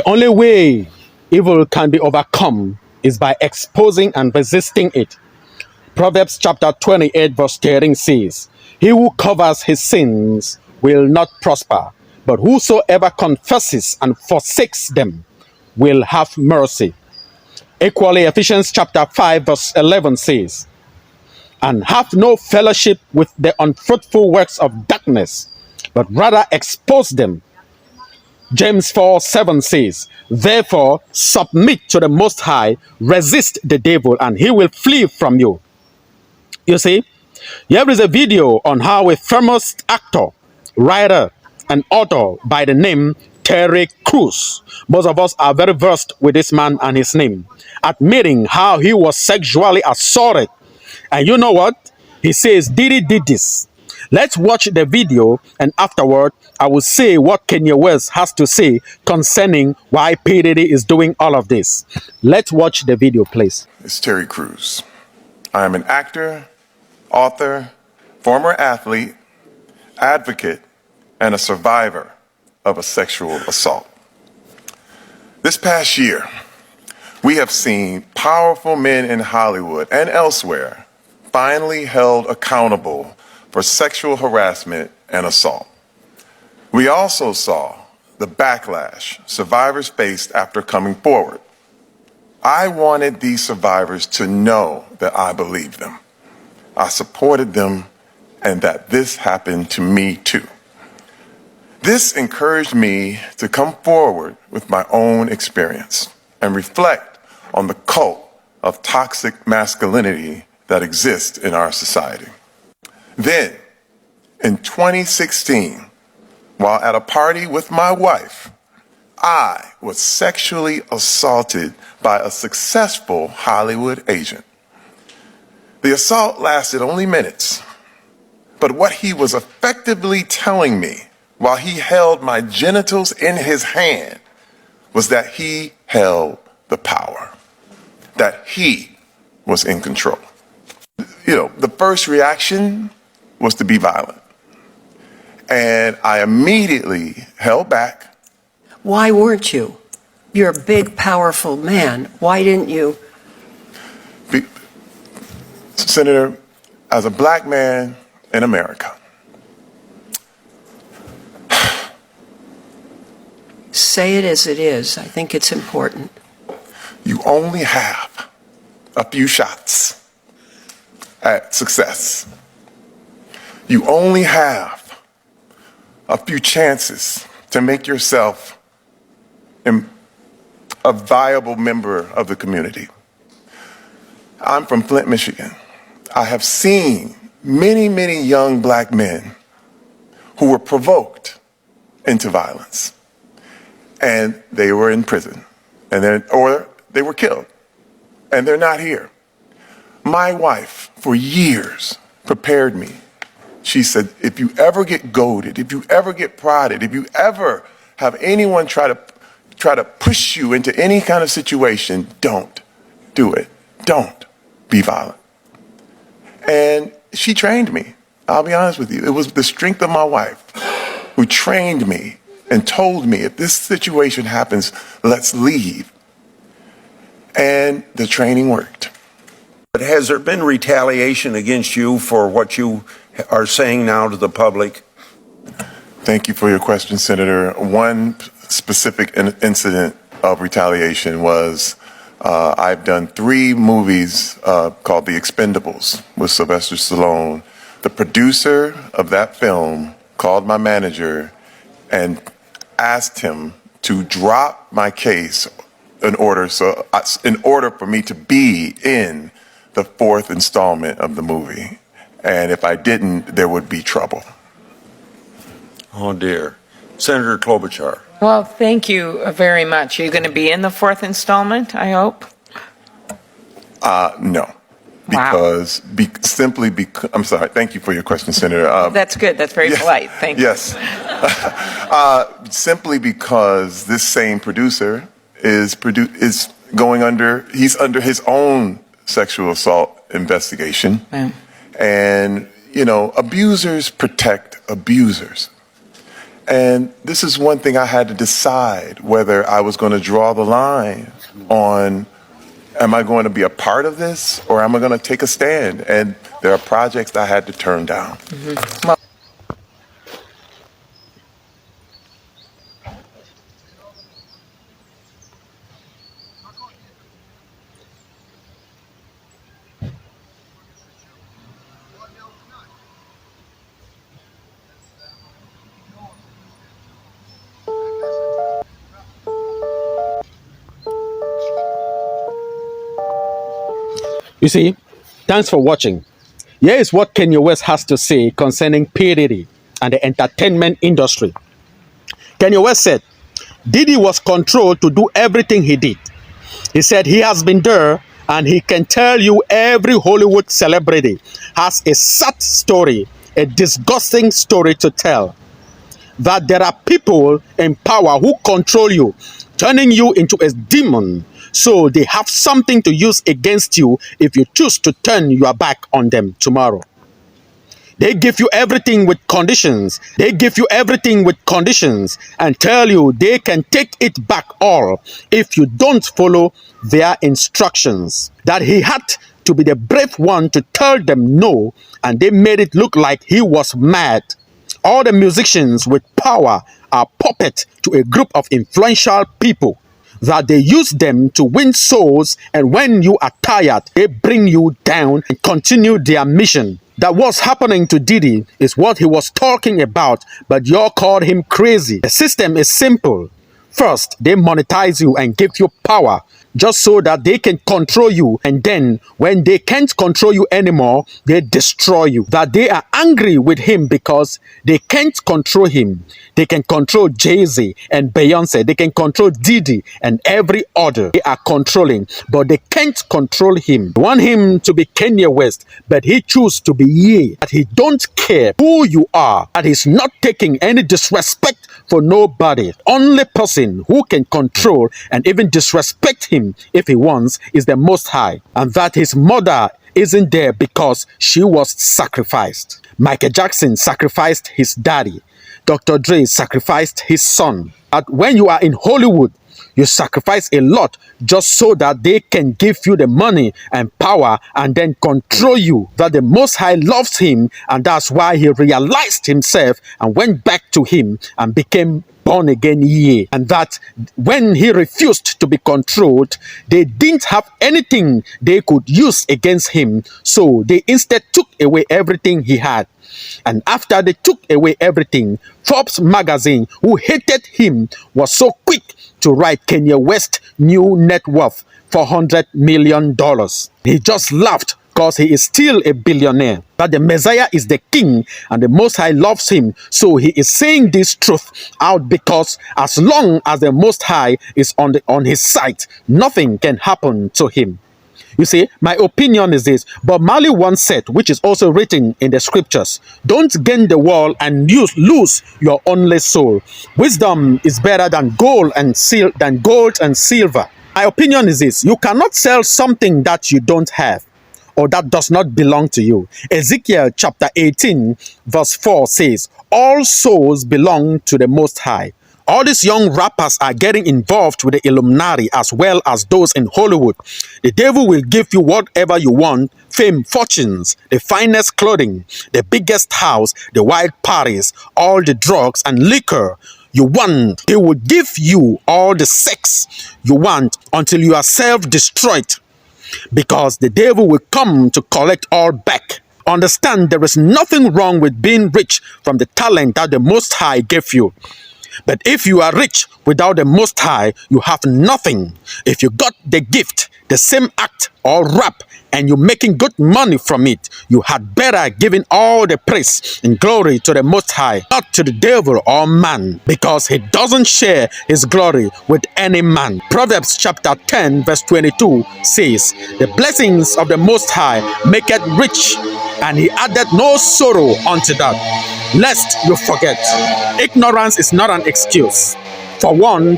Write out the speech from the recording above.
only way evil can be overcome is by exposing and resisting it. Proverbs chapter 28 verse 13 says, "He who covers his sins will not prosper, but whosoever confesses and forsakes them will have mercy." Equally, Ephesians chapter 5 verse 11 says, "And have no fellowship with the unfruitful works of darkness, but rather expose them." James 4:7 says, "Therefore submit to the Most High, resist the devil, and he will flee from you." You see, here is a video on how a famous actor, writer, and author by the name Terry Crews, most of us are very versed with this man and his name, admitting how he was sexually assaulted. And you know what? He says Diddy did this. Let's watch the video, and afterward, I will say what Kanye West has to say concerning why P. Diddy is doing all of this. Let's watch the video, please. It's Terry Crews. I am an actor, author, former athlete, advocate, and a survivor of a sexual assault. This past year, we have seen powerful men in Hollywood and elsewhere finally held accountable for sexual harassment and assault. We also saw the backlash survivors faced after coming forward. I wanted these survivors to know that I believed them, I supported them, and that this happened to me too. This encouraged me to come forward with my own experience and reflect on the cult of toxic masculinity that exists in our society. Then, in 2016, while at a party with my wife, I was sexually assaulted by a successful Hollywood agent. The assault lasted only minutes, but what he was effectively telling me while he held my genitals in his hand was that he held the power, that he was in control. The first reaction was to be violent, and I immediately held back. Why weren't you? You're a big, powerful man. Why didn't you? Senator, as a black man in America, Say it as it is. I think it's important. you only have a few shots at success. You only have a few chances to make yourself a viable member of the community. I'm from Flint, Michigan. I have seen many, many young black men who were provoked into violence, and they were in prison, or they were killed, and they're not here. My wife, for years, prepared me. She said, if you ever get goaded, if you ever get prodded, if you ever have anyone try to push you into any kind of situation, don't do it. Don't be violent. And she trained me. I'll be honest with you. It was the strength of my wife who trained me and told me, if this situation happens, let's leave. And the training worked. But has there been retaliation against you for what you are saying now to the public? Thank you for your question, Senator. One specific incident of retaliation was I've done 3 movies called The Expendables with Sylvester Stallone. The producer of that film called my manager and asked him to drop my case in order for me to be in the 4th installment of the movie. And if I didn't, there would be trouble. Oh, dear. Senator Klobuchar. Well, thank you very much. Are you going to be in the 4th installment, I hope? No. Wow. I'm sorry. Thank you for your question, Senator. That's good. That's very polite. Thank you. Yes. Simply because this same producer is under his own sexual assault investigation. Yeah. And, abusers protect abusers. And this is one thing I had to decide whether I was going to draw the line on, am I going to be a part of this or am I going to take a stand? And there are projects I had to turn down. Well, You see, thanks for watching. Here is what Kanye West has to say concerning P. Diddy and the entertainment industry. Kanye West said, Diddy was controlled to do everything he did. He said he has been there and he can tell you every Hollywood celebrity has a sad story, a disgusting story to tell. That there are people in power who control you, turning you into a demon. So they have something to use against you if you choose to turn your back on them tomorrow. They give you everything with conditions. They give you everything with conditions and tell you they can take it back all if you don't follow their instructions. That he had to be the brave one to tell them no, and they made it look like he was mad. All the musicians with power are puppets to a group of influential people. That they use them to win souls, and when you are tired, they bring you down and continue their mission. That what's happening to Diddy is what he was talking about, but you all called him crazy. The system is simple. First, they monetize you and give you power just so that they can control you. And then when they can't control you anymore, they destroy you. That they are angry with him because they can't control him. They can control Jay-Z and Beyonce. They can control Diddy and every other. They are controlling, but they can't control him. They want him to be Kanye West, but he chooses to be Ye. That he don't care who you are. That he's not taking any disrespect for nobody. Only person who can control and even disrespect him if he wants is the Most High. And that his mother isn't there because she was sacrificed. Michael Jackson sacrificed his daddy. Dr. Dre sacrificed his son. And when you are in Hollywood, you sacrifice a lot just so that they can give you the money and power and then control you. That the Most High loves him, and that's why he realized himself and went back to him and became born again Ye. And that when he refused to be controlled, they didn't have anything they could use against him. So they instead took away everything he had. And after they took away everything, Forbes magazine, who hated him, was so quick to write Kanye West new net worth $400 million. He just laughed because he is still a billionaire. That the Messiah is the king and the Most High loves him. So he is saying this truth out because as long as the Most High is on his side, nothing can happen to him. You see, my opinion is this. Bob Marley once said, which is also written in the scriptures, don't gain the world and lose your only soul. Wisdom is better than gold and silver. My opinion is this. You cannot sell something that you don't have or that does not belong to you. Ezekiel chapter 18 verse 4 says, all souls belong to the Most High. All these young rappers are getting involved with the Illuminati as well as those in Hollywood. The devil will give you whatever you want, fame, fortunes, the finest clothing, the biggest house, the wild parties, all the drugs and liquor you want. He will give you all the sex you want until you are self-destroyed, because the devil will come to collect all back. Understand, there is nothing wrong with being rich from the talent that the Most High gave you. But if you are rich without the Most High, you have nothing. If you got the gift, the same act or rap, and you're making good money from it, you had better giving all the praise and glory to the Most High, not to the devil or man, because he doesn't share his glory with any man. Proverbs chapter 10 verse 22 says, the blessings of the Most High make it rich, and he added no sorrow unto that. Lest you forget, ignorance is not an excuse. For one,